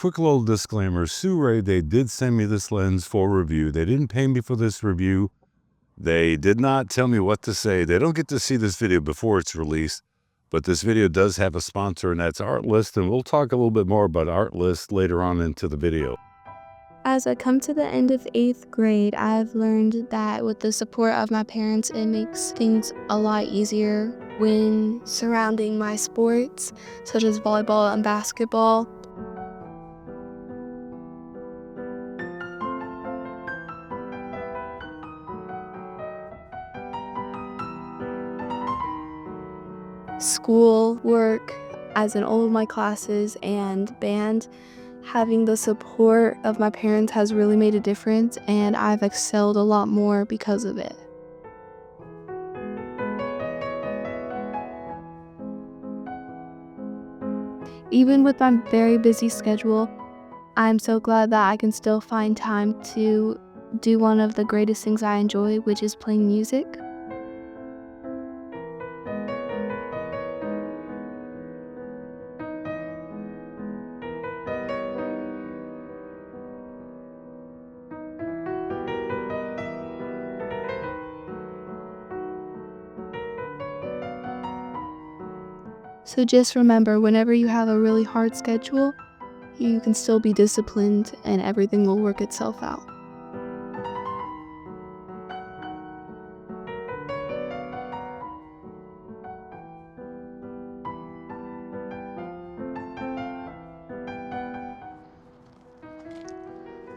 quick little disclaimer, SIRUI, they did send me this lens for review. They didn't pay me for this review. They did not tell me what to say. They don't get to see this video before it's released, but this video does have a sponsor, and that's Artlist, and we'll talk a little bit more about Artlist later on into the video. As I come to the end of 8th grade, I've learned that with the support of my parents, it makes things a lot easier when surrounding my sports, such as volleyball and basketball. School, work, as in all of my classes, and band. Having the support of my parents has really made a difference, and I've excelled a lot more because of it. Even with my very busy schedule, I'm so glad that I can still find time to do one of the greatest things I enjoy, which is playing music. So just remember, whenever you have a really hard schedule, you can still be disciplined and everything will work itself out.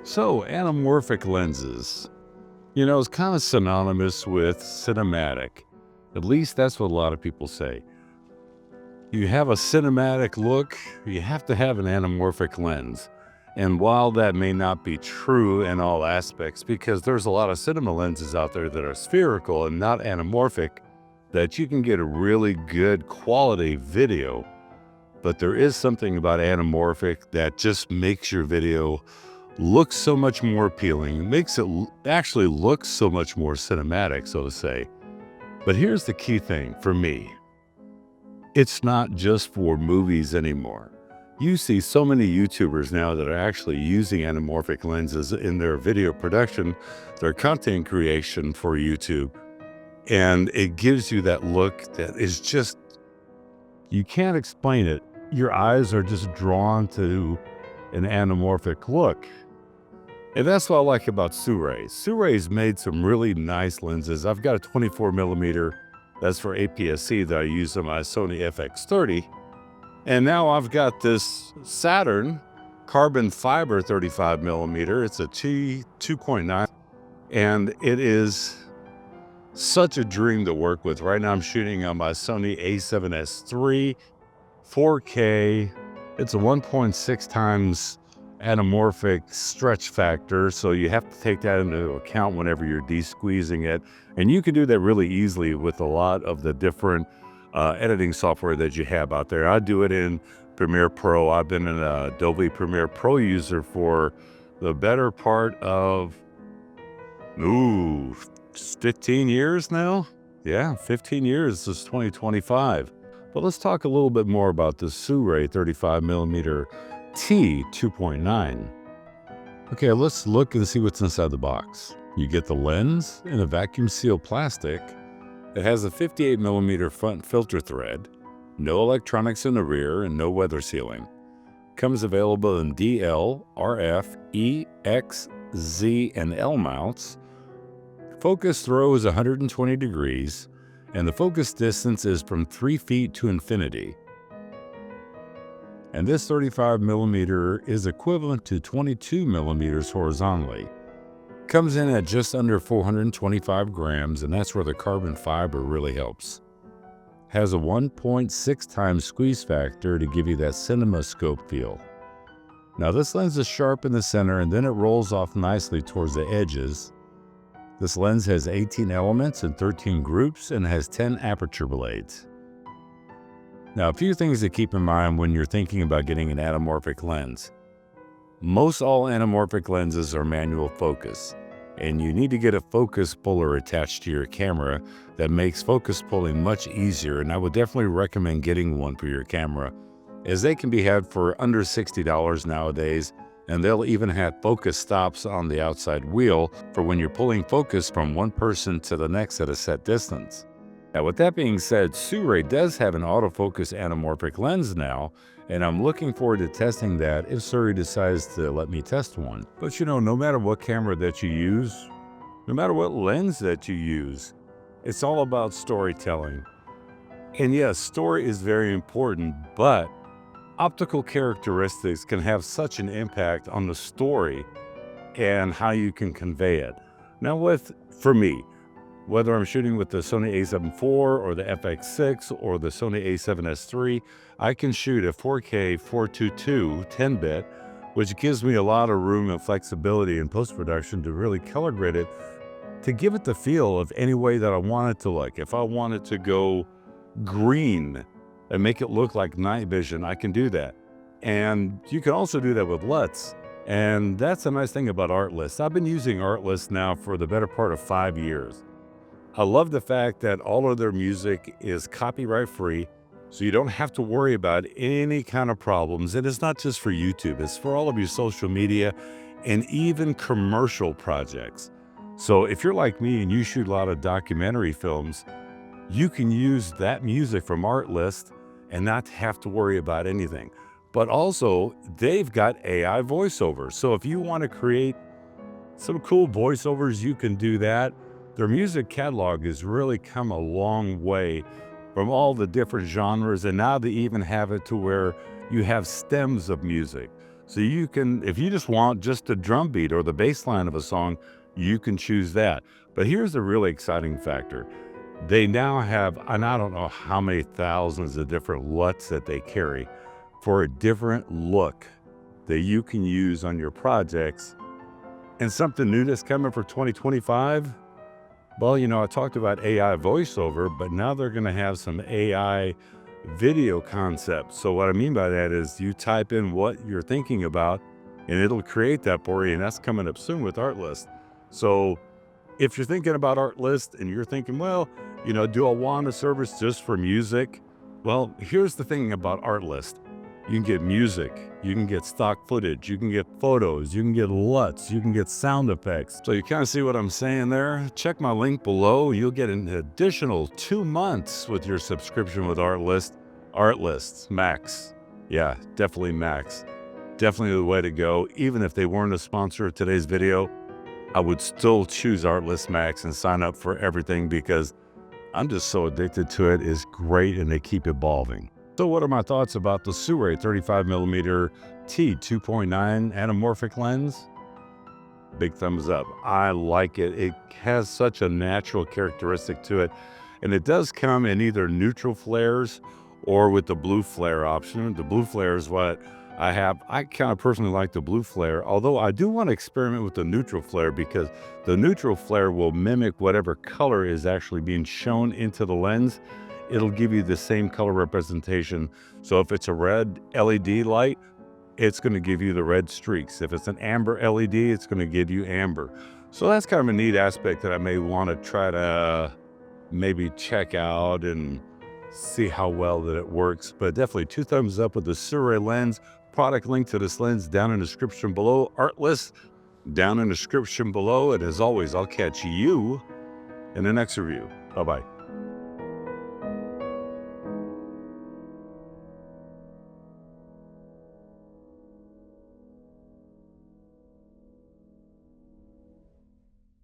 So, anamorphic lenses, it's kind of synonymous with cinematic. At least that's what a lot of people say. You have a cinematic look, you have to have an anamorphic lens. And while that may not be true in all aspects, because there's a lot of cinema lenses out there that are spherical and not anamorphic, that you can get a really good quality video. But there is something about anamorphic that just makes your video look so much more appealing. It makes it actually look so much more cinematic, so to say. But here's the key thing for me. It's not just for movies anymore. You see so many YouTubers now that are actually using anamorphic lenses in their video production, their content creation for YouTube. And it gives you that look that is just, you can't explain it. Your eyes are just drawn to an anamorphic look. And that's what I like about SIRUI. SIRUI's made some really nice lenses. I've got a 24mm. That's for APS-C that I use on my Sony FX30. And now I've got this Saturn carbon fiber 35mm. It's a T2.9. And it is such a dream to work with. Right now I'm shooting on my Sony A7S III, 4K. It's a 1.6 times anamorphic stretch factor, so you have to take that into account whenever you're de-squeezing it, and you can do that really easily with a lot of the different editing software that you have out there. I do it in Premiere Pro. I've been an Adobe Premiere Pro user for the better part of 15 years now. Yeah, 15 years. This is 2025. But let's talk a little bit more about the SIRUI 35mm T2.9. Okay, let's look and see what's inside the box. You get the lens in a vacuum seal plastic. It has a 58mm front filter thread, no electronics in the rear, and no weather sealing. Comes available in DL, RF, E, X, Z, and L mounts. Focus throw is 120 degrees, and the focus distance is from 3 feet to infinity. And this 35mm is equivalent to 22mm horizontally. Comes in at just under 425 grams, and that's where the carbon fiber really helps. Has a 1.6 times squeeze factor to give you that cinema scope feel. Now this lens is sharp in the center, and then it rolls off nicely towards the edges. This lens has 18 elements and 13 groups, and has 10 aperture blades. Now, a few things to keep in mind when you're thinking about getting an anamorphic lens. Most all anamorphic lenses are manual focus, and you need to get a focus puller attached to your camera that makes focus pulling much easier, and I would definitely recommend getting one for your camera as they can be had for under $60 nowadays, and they'll even have focus stops on the outside wheel for when you're pulling focus from one person to the next at a set distance. Now, with that being said, SIRUI does have an autofocus anamorphic lens now, and I'm looking forward to testing that if SIRUI decides to let me test one. But no matter what camera that you use, no matter what lens that you use, it's all about storytelling. And yes, story is very important, but optical characteristics can have such an impact on the story and how you can convey it. Now, for me, whether I'm shooting with the Sony a7 IV or the FX6 or the Sony a7S III, I can shoot a 4K 422 10-bit, which gives me a lot of room and flexibility in post-production to really color grade it, to give it the feel of any way that I want it to look. If I want it to go green and make it look like night vision, I can do that. And you can also do that with LUTs. And that's the nice thing about Artlist. I've been using Artlist now for the better part of 5 years. I love the fact that all of their music is copyright free, so you don't have to worry about any kind of problems. And it's not just for YouTube, it's for all of your social media and even commercial projects. So if you're like me and you shoot a lot of documentary films, you can use that music from Artlist and not have to worry about anything. But also, they've got AI voiceovers. So if you want to create some cool voiceovers, you can do that. Their music catalog has really come a long way from all the different genres, and now they even have it to where you have stems of music. So you can, if you just want just a drum beat or the bass line of a song, you can choose that. But here's the really exciting factor. They now have, and I don't know how many thousands of different LUTs that they carry for a different look that you can use on your projects. And something new that's coming for 2025, well, I talked about AI voiceover, but now they're going to have some AI video concepts. So what I mean by that is you type in what you're thinking about and it'll create that for you, and that's coming up soon with Artlist. So if you're thinking about Artlist and you're thinking, well, do I want a service just for music? Well, here's the thing about Artlist. You can get music, you can get stock footage, you can get photos, you can get LUTs, you can get sound effects. So you kind of see what I'm saying there? Check my link below. You'll get an additional 2 months with your subscription with Artlist. Artlist, Max. Yeah, definitely Max. Definitely the way to go. Even if they weren't a sponsor of today's video, I would still choose Artlist Max and sign up for everything because I'm just so addicted to it. It's great and they keep evolving. So what are my thoughts about the SIRUI 35mm T 2.9 anamorphic lens? Big thumbs up. I like it. It has such a natural characteristic to it. And it does come in either neutral flares or with the blue flare option. The blue flare is what I have. I kind of personally like the blue flare, although I do want to experiment with the neutral flare because the neutral flare will mimic whatever color is actually being shown into the lens. It'll give you the same color representation. So if it's a red LED light, it's going to give you the red streaks. If it's an amber LED, it's going to give you amber. So that's kind of a neat aspect that I may want to try to maybe check out and see how well that it works. But definitely 2 thumbs up with the SIRUI lens. Product link to this lens down in the description below. Artlist down in the description below. And as always, I'll catch you in the next review. Bye-bye.